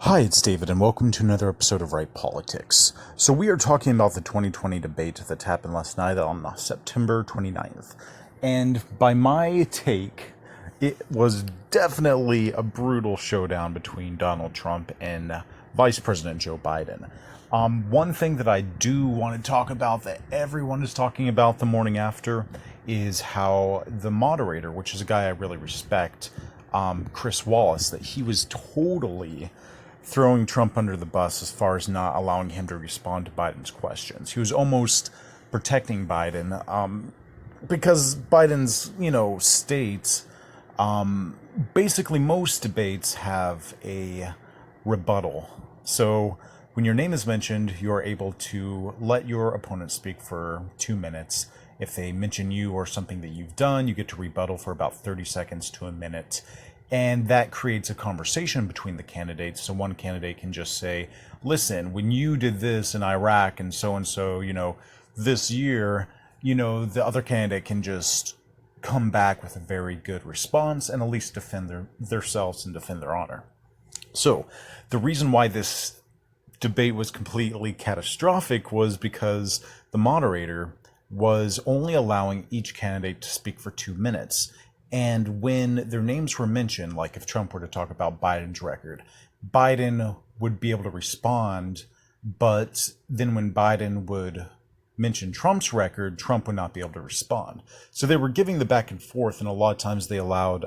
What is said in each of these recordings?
Hi, it's David, and welcome to another episode of Right Politics. So we are talking about the 2020 debate that happened last night on September 29th. And by my take, it was definitely a brutal showdown between Donald Trump and Vice President Joe Biden. One thing that I do want to talk about that everyone is talking about the morning after is how the moderator, which is a guy I really respect, Chris Wallace, that he was totally throwing Trump under the bus as far as not allowing him to respond to Biden's questions. He was almost protecting Biden because Biden's, states, basically most debates have a rebuttal. So when your name is mentioned, you're able to let your opponent speak for 2 minutes. If they mention you or something that you've done, you get to rebuttal for about 30 seconds to a minute. And that creates a conversation between the candidates. So one candidate can just say, listen, when you did this in Iraq and so, this year, the other candidate can just come back with a very good response and at least defend themselves and defend their honor. So the reason why this debate was completely catastrophic was because the moderator was only allowing each candidate to speak for 2 minutes. And when their names were mentioned, like if Trump were to talk about Biden's record, Biden would be able to respond. But then when Biden would mention Trump's record, Trump would not be able to respond. So they were giving the back and forth, and a lot of times they allowed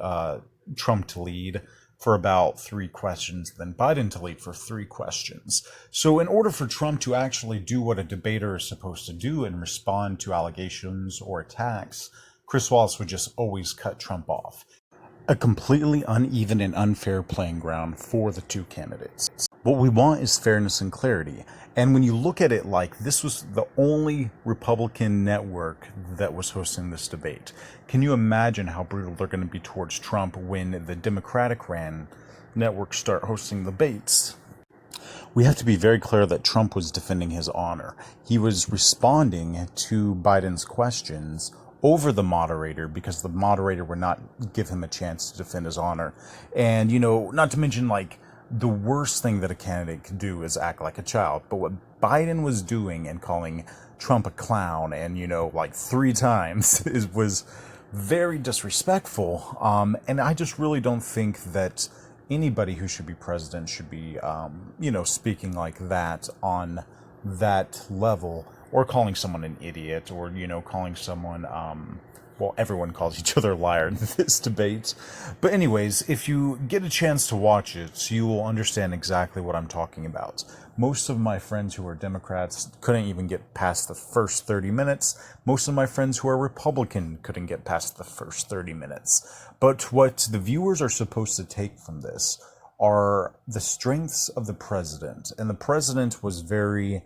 Trump to lead for about 3 questions, then Biden to lead for 3 questions. So in order for Trump to actually do what a debater is supposed to do and respond to allegations or attacks, Chris Wallace would just always cut Trump off. A completely uneven and unfair playing ground for the two candidates. What we want is fairness and clarity. And when you look at it, like, this was the only Republican network that was hosting this debate. Can you imagine how brutal they're going to be towards Trump when the Democratic ran networks start hosting debates? We have to be very clear that Trump was defending his honor. He was responding to Biden's questions over the moderator because the moderator would not give him a chance to defend his honor. And, not to mention, like, the worst thing that a candidate can do is act like a child. But what Biden was doing and calling Trump a clown and, 3 times was very disrespectful. And I just really don't think that anybody who should be president should be, speaking like that on that level, or calling someone an idiot, or, calling someone, everyone calls each other a liar in this debate. But anyways, if you get a chance to watch it, you will understand exactly what I'm talking about. Most of my friends who are Democrats couldn't even get past the first 30 minutes. Most of my friends who are Republican couldn't get past the first 30 minutes. But what the viewers are supposed to take from this are the strengths of the president. And the president was very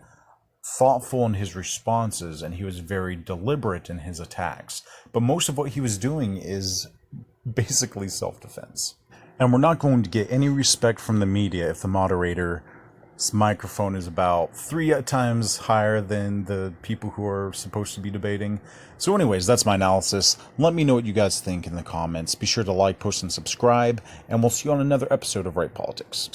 thoughtful in his responses, and he was very deliberate in his attacks. But most of what he was doing is basically self-defense. And we're not going to get any respect from the media if the moderator's microphone is about 3 times higher than the people who are supposed to be debating. So anyways, that's my analysis. Let me know what you guys think in the comments. Be sure to like, post, and subscribe, and we'll see you on another episode of Right Politics.